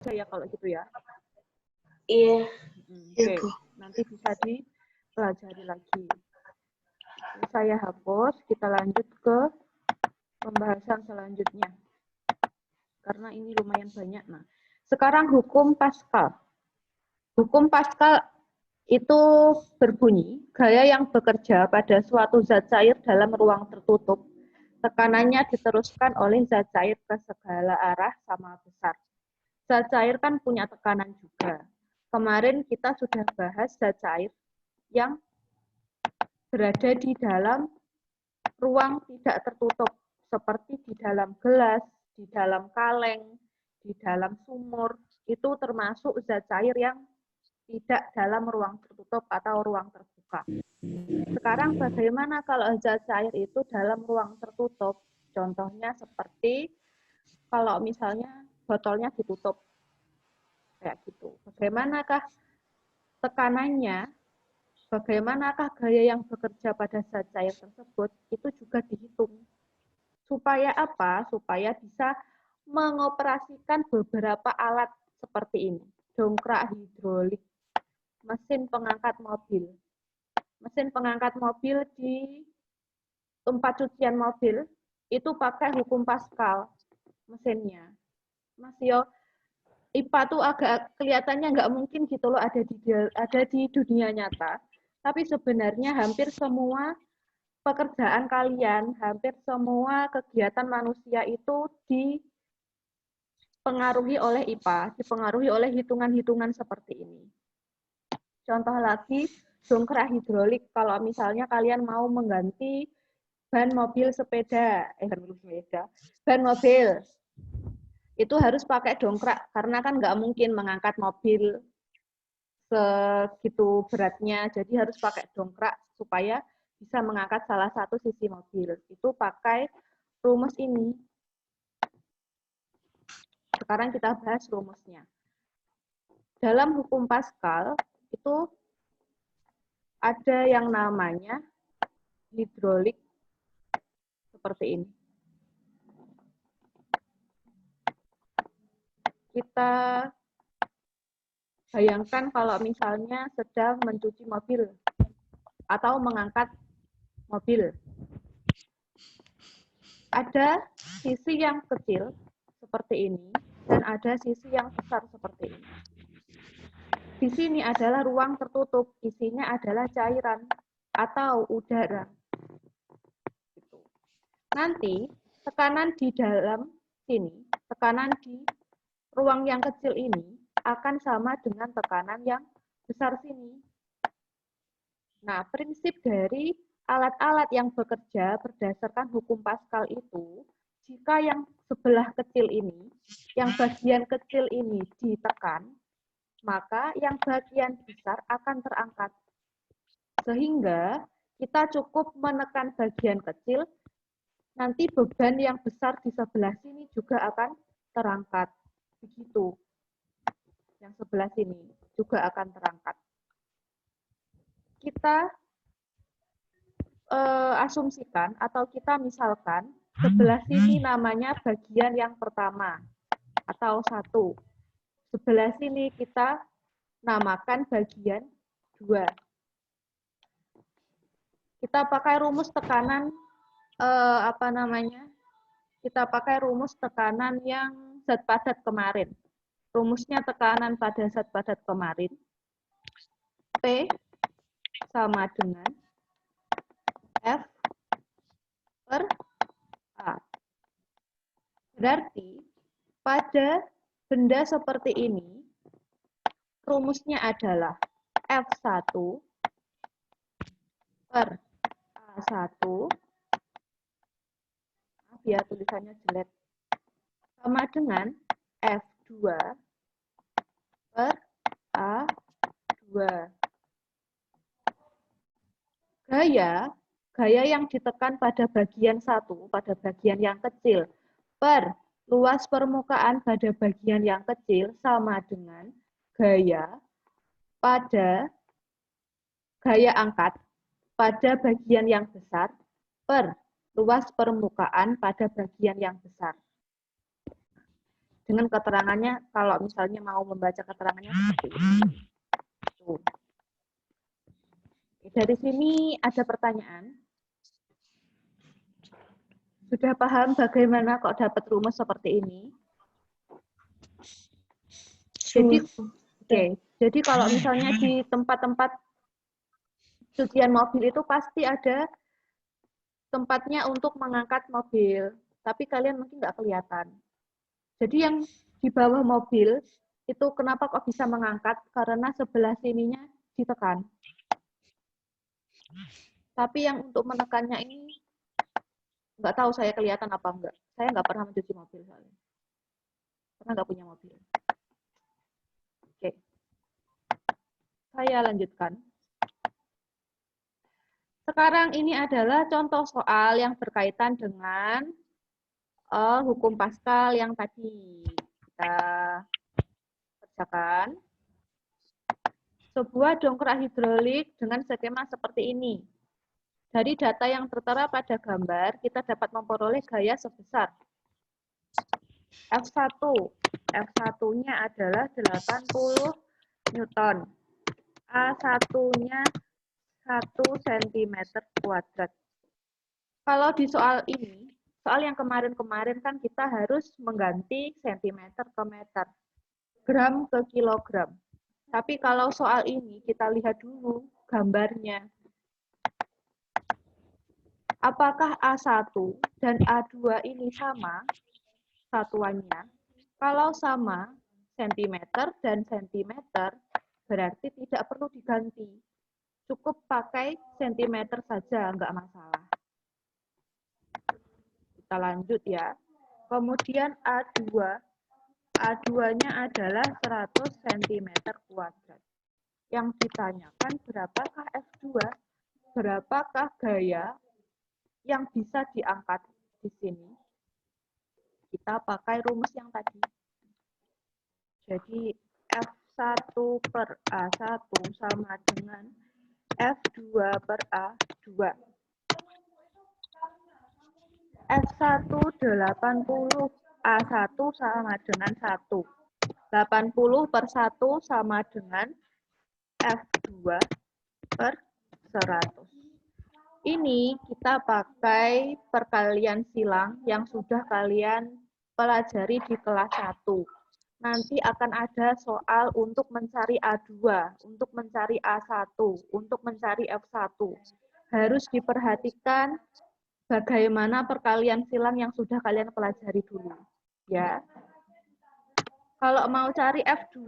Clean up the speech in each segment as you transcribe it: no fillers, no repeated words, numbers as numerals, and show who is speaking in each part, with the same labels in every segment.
Speaker 1: ya kalau gitu ya.
Speaker 2: Iya.
Speaker 1: Oke, nanti bisa dipelajari lagi. Saya hapus, kita lanjut ke pembahasan selanjutnya. Karena ini lumayan banyak. Nah, sekarang hukum Pascal. Hukum Pascal itu berbunyi, gaya yang bekerja pada suatu zat cair dalam ruang tertutup, tekanannya diteruskan oleh zat cair ke segala arah sama besar. Zat cair kan punya tekanan juga. Kemarin kita sudah bahas zat cair yang berada di dalam ruang tidak tertutup, seperti di dalam gelas, di dalam kaleng, di dalam sumur, itu termasuk zat cair yang tidak dalam ruang tertutup atau ruang terbuka. Sekarang bagaimana kalau zat cair itu dalam ruang tertutup? Contohnya seperti kalau misalnya botolnya ditutup, kayak gitu. Bagaimanakah tekanannya? Bagaimanakah gaya yang bekerja pada zat cair tersebut? Itu juga dihitung. Supaya apa? Supaya bisa mengoperasikan beberapa alat seperti ini. Dongkrak hidrolik, mesin pengangkat mobil. Mesin pengangkat mobil di tempat cucian mobil itu pakai hukum Pascal mesinnya. Mas Yo, IPA tuh agak kelihatannya nggak mungkin gitu loh ada di dunia nyata. Tapi sebenarnya hampir semua pekerjaan kalian, hampir semua kegiatan manusia itu dipengaruhi oleh IPA, dipengaruhi oleh hitungan-hitungan seperti ini. Contoh lagi, dongkrak hidrolik. Kalau misalnya kalian mau mengganti ban mobil sepeda, ban mobil, itu harus pakai dongkrak, karena kan nggak mungkin mengangkat mobil segitu beratnya, jadi harus pakai dongkrak supaya bisa mengangkat salah satu sisi mobil. Itu pakai rumus ini. Sekarang kita bahas rumusnya. Dalam hukum Pascal, itu ada yang namanya hidrolik seperti ini. Kita bayangkan kalau misalnya sedang mencuci mobil atau mengangkat mobil. Ada sisi yang kecil seperti ini dan ada sisi yang besar seperti ini. Di sini adalah ruang tertutup, isinya adalah cairan atau udara. Nanti tekanan di dalam sini, tekanan di ruang yang kecil ini akan sama dengan tekanan yang besar sini. Nah, prinsip dari alat-alat yang bekerja berdasarkan hukum Pascal itu, jika yang sebelah kecil ini, yang bagian kecil ini ditekan, maka yang bagian besar akan terangkat. Sehingga kita cukup menekan bagian kecil, nanti beban yang besar di sebelah sini juga akan terangkat. Begitu. Yang sebelah sini juga akan terangkat. Kita asumsikan atau kita misalkan sebelah sini namanya bagian yang pertama atau 1. Sebelah sini kita namakan bagian 2. Kita pakai rumus tekanan kita pakai rumus tekanan yang zat padat kemarin. Rumusnya tekanan pada zat padat kemarin, P sama dengan F per A. Berarti pada benda seperti ini, rumusnya adalah F1 per A1, biar tulisannya jelek, sama dengan F2 per A2. Gaya yang ditekan pada bagian 1, pada bagian yang kecil, per luas permukaan pada bagian yang kecil sama dengan gaya angkat pada bagian yang besar per luas permukaan pada bagian yang besar. dengan keterangannya, kalau misalnya mau membaca keterangannya seperti ini. Tuh. Dari sini ada pertanyaan. Sudah paham bagaimana kok dapat rumus seperti ini? Jadi kalau misalnya di tempat-tempat cucian mobil itu pasti ada tempatnya untuk mengangkat mobil, tapi kalian mungkin nggak kelihatan. Jadi yang di bawah mobil itu kenapa kok bisa mengangkat? Karena sebelah sininya ditekan. Tapi yang untuk menekannya ini nggak tahu saya kelihatan apa enggak. Saya nggak pernah mencuci mobil soalnya. Karena nggak punya mobil. Oke. Saya lanjutkan. Sekarang ini adalah contoh soal yang berkaitan dengan hukum Pascal yang tadi kita kerjakan. Sebuah dongkrak hidrolik dengan skema seperti ini. Dari data yang tertera pada gambar, kita dapat memperoleh gaya sebesar F1. F1-nya adalah 80 Newton. A1-nya 1 cm kuadrat. Kalau di soal ini, soal yang kemarin-kemarin kan kita harus mengganti cm ke meter, gram ke kilogram. Tapi kalau soal ini kita lihat dulu gambarnya. Apakah A1 dan A2 ini sama satuannya? Kalau sama cm dan cm, berarti tidak perlu diganti. Cukup pakai cm saja, enggak masalah. Kita lanjut ya. Kemudian A2. A2-nya adalah 100 cm kuadrat. Yang ditanyakan berapakah F2? Berapakah gaya yang bisa diangkat di sini? Kita pakai rumus yang tadi. Jadi F1 per A1 sama dengan F2 per A2. F1 80, A1 sama dengan 1. 80 per 1 sama dengan F2 per 100. Ini kita pakai perkalian silang yang sudah kalian pelajari di kelas 1. Nanti akan ada soal untuk mencari A2, untuk mencari A1, untuk mencari F1. Harus diperhatikan bagaimana perkalian silang yang sudah kalian pelajari dulu. Ya. Kalau mau cari F2,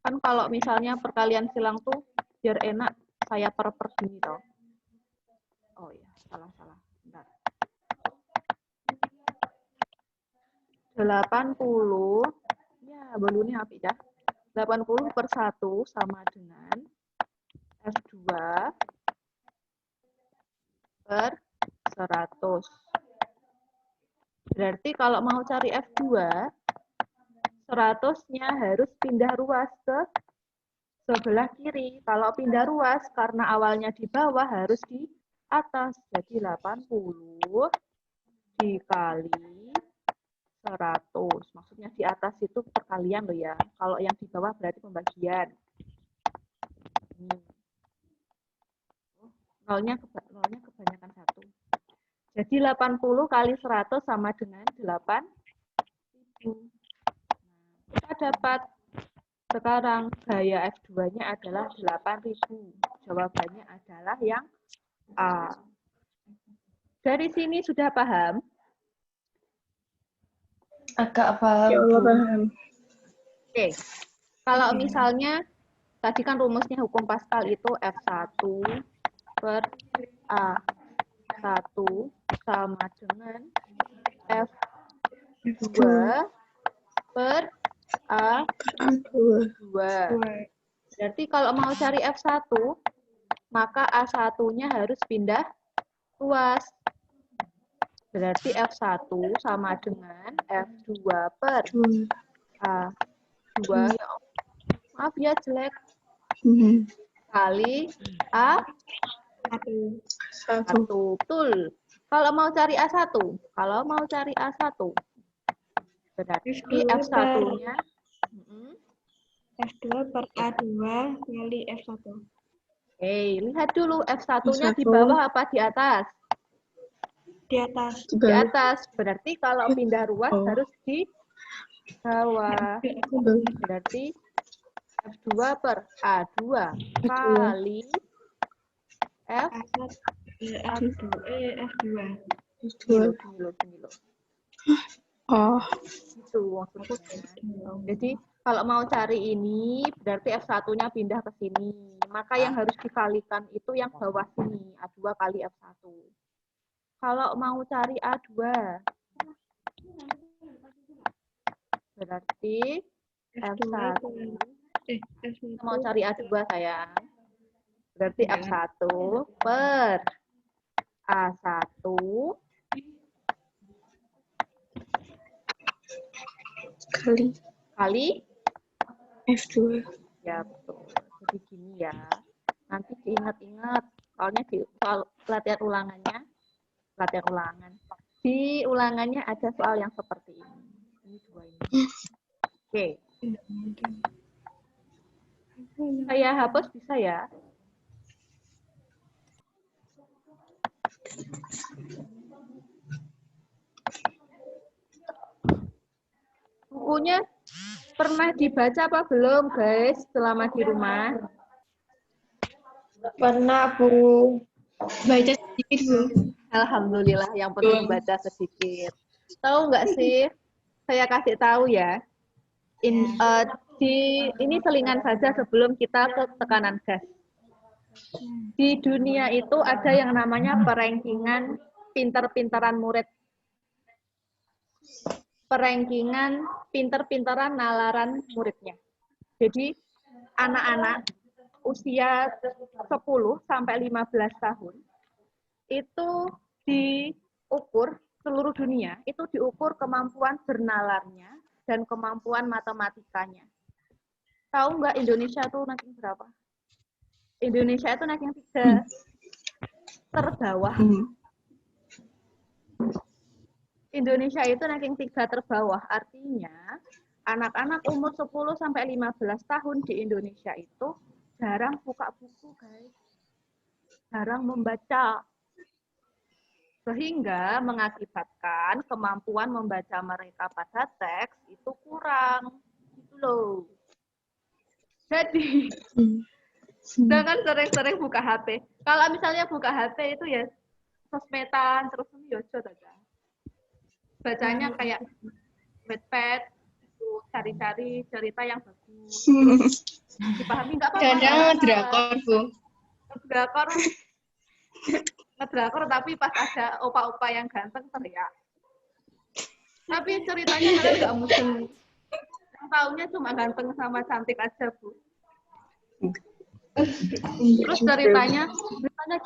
Speaker 1: kan kalau misalnya perkalian silang tuh biar enak saya per gini toh. Oh ya, salah. Bentar. 80, ya balunnya api dah. 80 per 1 sama dengan F2 per 100. Berarti kalau mau cari F2, 100-nya harus pindah ruas ke sebelah kiri. Kalau pindah ruas, karena awalnya di bawah, harus di atas. Jadi 80 dikali 100. Maksudnya di atas itu perkalian loh ya. Kalau yang di bawah berarti pembagian. Nolnya kebanyakan 1. Jadi 80 kali 100 sama dengan 8.000. Kita dapat sekarang gaya F2-nya adalah 8.000. Jawabannya adalah yang A. Dari sini sudah paham?
Speaker 2: Agak paham.
Speaker 3: Ya Allah, paham.
Speaker 1: Oke. Kalau misalnya tadi kan rumusnya hukum Pascal itu F1 per A1 sama dengan F2 per A2. Berarti kalau mau cari F1, maka A1-nya harus pindah ruas. Berarti F1 sama dengan F2 per A2. Maaf ya jelek. Kali A1. Betul. Kalau mau cari A1, Berarti
Speaker 2: F2 per
Speaker 1: F1-nya
Speaker 2: F2 per A2 kali F1.
Speaker 1: lihat dulu F1-nya di
Speaker 3: F1.
Speaker 1: bawah apa di atas?
Speaker 2: Di atas.
Speaker 1: Di atas. Berarti kalau pindah ruas
Speaker 3: Oh.
Speaker 1: harus di bawah. Berarti F2 per A2 kali
Speaker 2: F1 F2 F2.
Speaker 1: Gini loh.
Speaker 3: Oh,
Speaker 1: Gitu maksudnya. Jadi kalau mau cari ini berarti F1-nya pindah ke sini. Maka yang harus dikalikan itu yang bawah sini, A2 kali F1. Kalau mau cari A2 berarti
Speaker 2: F2
Speaker 1: F1
Speaker 2: F1
Speaker 1: mau cari A2 sayang. Berarti F1 per A1 kali
Speaker 3: F2.
Speaker 1: ya betul. Jadi gini ya. Nanti diingat-ingat. Soalnya di soal latihan ulangan. Di ulangannya ada soal yang seperti ini. Ini dua ini. Oke. Saya hapus bisa ya? Bukunya pernah dibaca apa belum, guys, selama di rumah?
Speaker 2: Pernah, Bu.
Speaker 3: Baca sedikit, Bu.
Speaker 1: Alhamdulillah, yang penting baca sedikit. Tahu nggak sih? Saya kasih tahu ya. Ini selingan saja sebelum kita ke tekanan gas. Di dunia itu ada yang namanya perankingan pinter-pinteran murid. Perankingan pinter-pinteran nalaran muridnya. Jadi anak-anak usia 10 sampai 15 tahun itu diukur seluruh dunia, itu diukur kemampuan bernalarnya dan kemampuan matematikanya. Tahu nggak Indonesia tuh ranking berapa? Indonesia itu ranking 3 terbawah. Indonesia itu ranking 3 terbawah, artinya anak-anak umur 10 sampai 15 tahun di Indonesia itu jarang buka buku, guys. Jarang membaca. Sehingga mengakibatkan kemampuan membaca mereka pada teks itu kurang. Gitu loh. Jadi, jangan sering-sering buka HP. Kalau misalnya buka HP itu ya sosmedan, terus yojo aja. Bacanya kayak Wattpad, cari-cari cerita yang bagus. Dipahami nggak apa-apa.
Speaker 3: Kadang ngedrakor, Bu.
Speaker 1: Ngedrakor tapi pas ada opa-opa yang ganteng teriak. Tapi ceritanya kalian nggak mungkin. Yang taunya cuma ganteng sama cantik aja, Bu. Terus ceritanya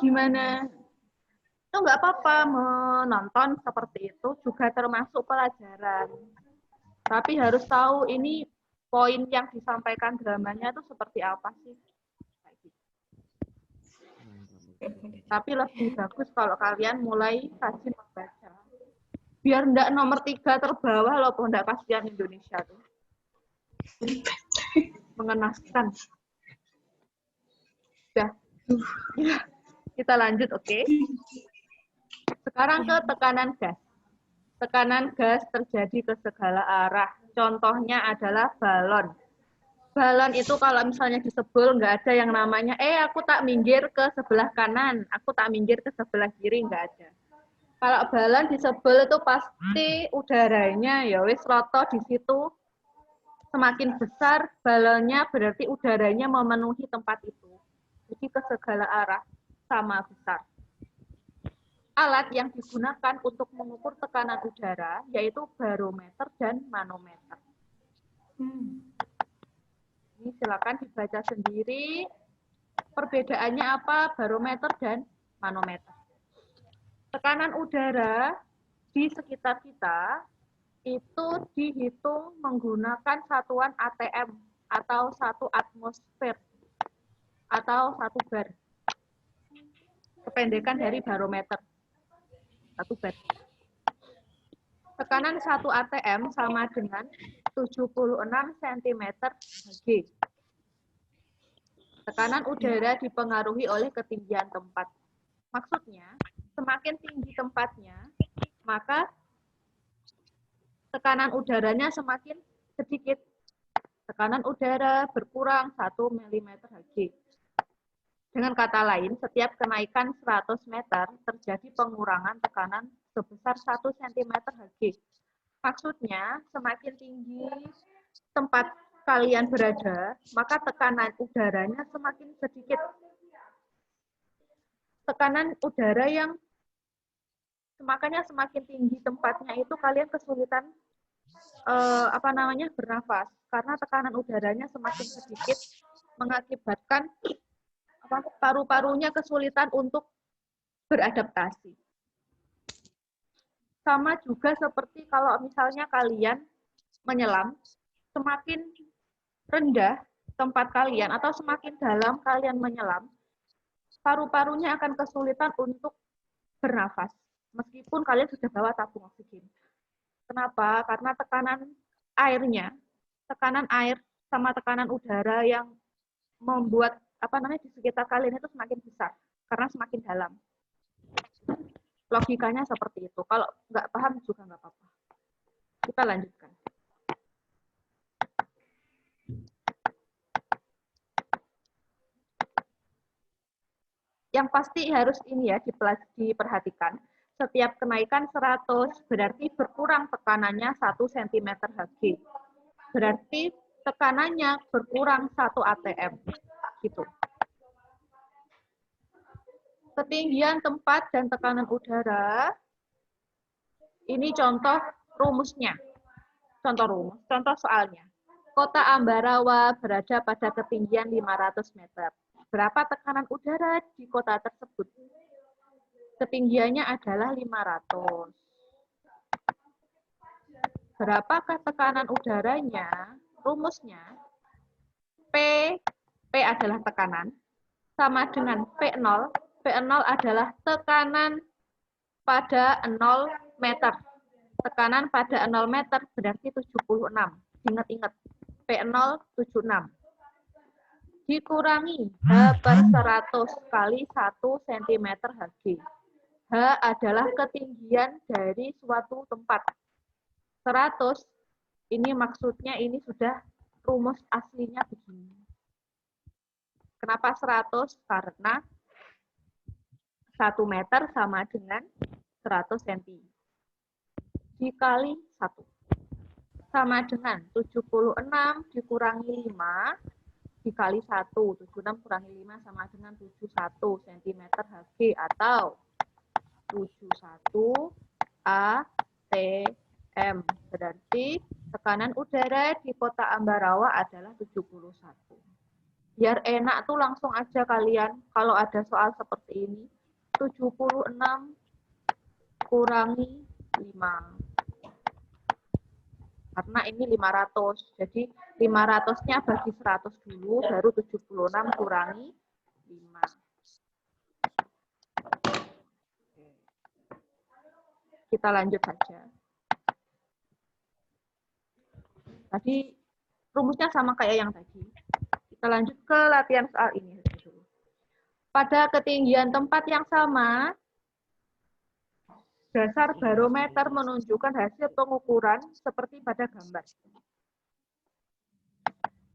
Speaker 1: gimana? Itu nggak apa-apa menonton seperti itu juga termasuk pelajaran. Tapi harus tahu ini poin yang disampaikan dramanya itu seperti apa sih. Tapi lebih bagus kalau kalian mulai rajin membaca. Biar ndak nomor 3 terbawah loh, ndak kasihan Indonesia tuh. Mengenaskan. Sudah. Ya, kita lanjut, oke? Sekarang ke tekanan gas. Tekanan gas terjadi ke segala arah. Contohnya adalah balon. Balon itu kalau misalnya disebul nggak ada yang namanya, aku tak minggir ke sebelah kanan, aku tak minggir ke sebelah kiri, nggak ada. Kalau balon disebul itu pasti udaranya ya wis roto di situ. Semakin besar balonnya berarti udaranya memenuhi tempat itu. Jadi ke segala arah sama besar. Alat yang digunakan untuk mengukur tekanan udara yaitu barometer dan manometer. Ini silakan dibaca sendiri. Perbedaannya apa barometer dan manometer. Tekanan udara di sekitar kita itu dihitung menggunakan satuan ATM atau 1 atmosfer atau 1 bar. Kependekan dari barometer. 1 bar. Tekanan 1 atm sama dengan 76 cm Hg. Tekanan udara dipengaruhi oleh ketinggian tempat. Maksudnya, semakin tinggi tempatnya, maka tekanan udaranya semakin sedikit. Tekanan udara berkurang 1 mm Hg. Dengan kata lain, setiap kenaikan 100 meter terjadi pengurangan tekanan sebesar 1 cm Hg. Maksudnya, semakin tinggi tempat kalian berada, maka tekanan udaranya semakin sedikit. Tekanan udara yang makanya semakin tinggi tempatnya itu kalian kesulitan bernafas karena tekanan udaranya semakin sedikit mengakibatkan paru-parunya kesulitan untuk beradaptasi. Sama juga seperti kalau misalnya kalian menyelam, semakin rendah tempat kalian atau semakin dalam kalian menyelam, paru-parunya akan kesulitan untuk bernafas meskipun kalian sudah bawa tabung oksigen. Kenapa? Karena tekanan air sama tekanan udara yang membuat di sekitar kalian itu semakin besar karena semakin dalam. Logikanya seperti itu. Kalau nggak paham juga nggak apa-apa. Kita lanjutkan. Yang pasti harus ini ya diperhatikan. Setiap kenaikan 100 berarti berkurang tekanannya 1 cm Hg. Berarti tekanannya berkurang 1 atm. Gitu. Ketinggian tempat dan tekanan udara. Ini contoh rumusnya. Contoh soalnya. Kota Ambarawa berada pada ketinggian 500 meter. Berapa tekanan udara di kota tersebut? Ketinggiannya adalah 500. Berapakah tekanan udaranya? Rumusnya, P adalah tekanan, sama dengan P0. P0 adalah tekanan pada 0 meter. Tekanan pada 0 meter berarti 76. Ingat-ingat, P0 76. Dikurangi H per 100 kali 1 cm Hg. H adalah ketinggian dari suatu tempat. 100, ini maksudnya ini sudah rumus aslinya begini. Kenapa 100? Karena 1 meter sama dengan 100 cm. Dikali 1. Sama dengan 76 dikurangi 5 dikali 1. 76 kurangi 5 sama dengan 71 cm Hg atau 71 atm. Berarti tekanan udara di kota Ambarawa adalah 71. Biar enak tuh langsung aja kalian kalau ada soal seperti ini. 76 kurangi 5. Karena ini 500. Jadi 500-nya bagi 100 dulu, baru 76 kurangi 5. Kita lanjut saja. Tadi rumusnya sama kayak yang tadi. Kita lanjut ke latihan soal ini. Pada ketinggian tempat yang sama, dasar barometer menunjukkan hasil pengukuran seperti pada gambar.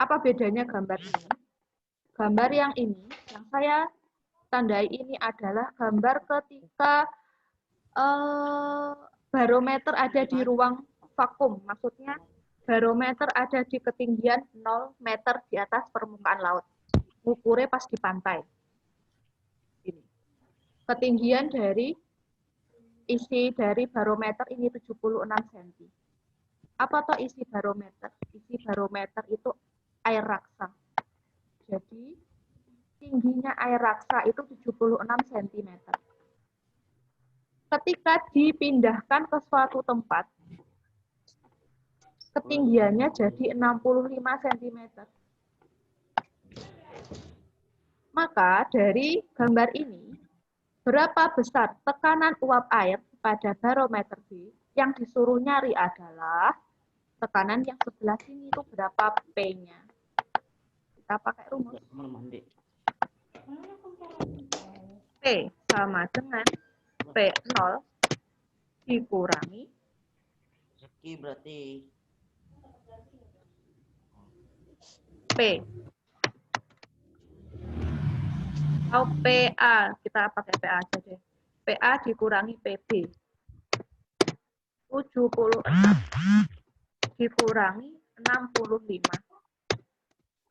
Speaker 1: Apa bedanya gambar ini? Gambar yang ini, yang saya tandai ini adalah gambar ketika barometer ada di ruang vakum. Maksudnya barometer ada di ketinggian 0 meter di atas permukaan laut. Ukurnya pas di pantai. Ini. Ketinggian dari isi dari barometer ini 76 cm. Apa toh isi barometer? Isi barometer itu air raksa. Jadi tingginya air raksa itu 76 cm. Ketika dipindahkan ke suatu tempat, ketinggiannya jadi 65 cm. Maka dari gambar ini, berapa besar tekanan uap air pada barometer B? yang disuruh nyari adalah tekanan yang sebelah sini itu berapa P-nya. Kita pakai rumus. P sama dengan P0 dikurangi
Speaker 4: Seki berarti.
Speaker 1: P atau PA, kita pakai PA aja deh. PA dikurangi PB. 76 dikurangi 65.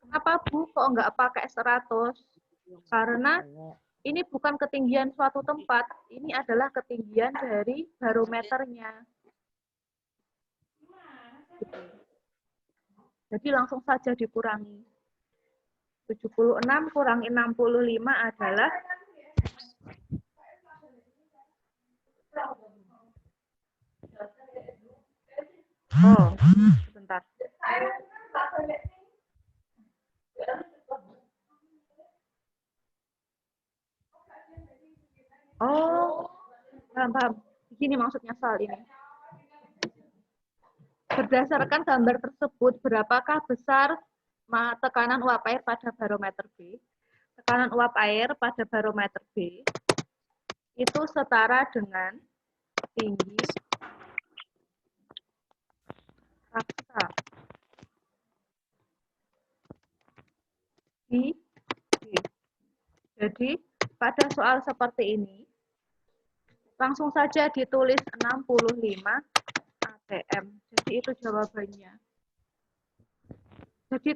Speaker 1: Kenapa Bu kok nggak pakai 100? Karena ini bukan ketinggian suatu tempat, ini adalah ketinggian dari barometernya. Jadi langsung saja dikurangi. 76 kurangi 65 adalah sebentar. Paham. Begini maksudnya soal ini. Berdasarkan gambar tersebut, berapakah besar tekanan uap air pada barometer B? Tekanan uap air pada barometer B itu setara dengan tinggi raksa di B. Jadi, pada soal seperti ini, langsung saja ditulis 65 atm. Jadi itu jawabannya. Jadi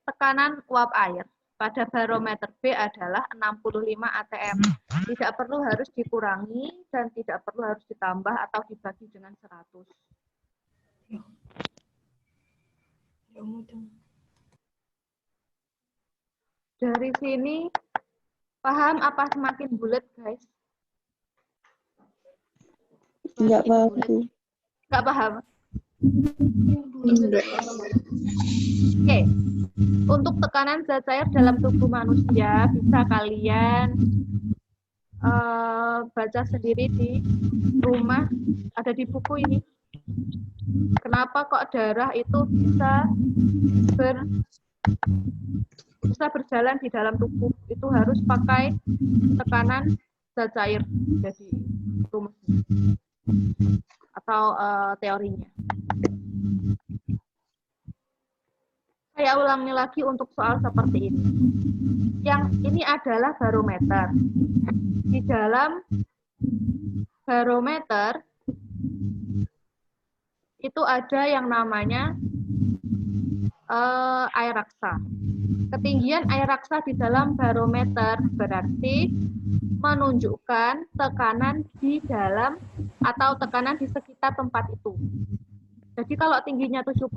Speaker 1: tekanan uap air pada barometer B adalah 65 atm. Tidak perlu harus dikurangi dan tidak perlu harus ditambah atau dibagi dengan 100. Dari sini paham apa semakin bulat, guys?
Speaker 2: Enggak paham, Bu.
Speaker 1: Enggak paham?
Speaker 3: Enggak.
Speaker 1: Oke. Untuk tekanan zat cair dalam tubuh manusia bisa kalian baca sendiri di rumah, ada di buku ini. Kenapa kok darah itu bisa berjalan di dalam tubuh? Itu harus pakai tekanan zat cair. Jadi rumusnya atau teorinya. Saya ulangi lagi untuk soal seperti ini. Yang ini adalah barometer. Di dalam barometer itu ada yang namanya air raksa. Ketinggian air raksa di dalam barometer berarti menunjukkan tekanan di dalam atau tekanan di sekitar tempat itu. Jadi kalau tingginya 76,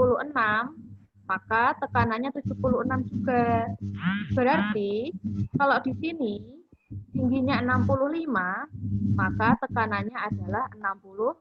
Speaker 1: maka tekanannya 76 juga. Berarti kalau di sini tingginya 65, maka tekanannya adalah 60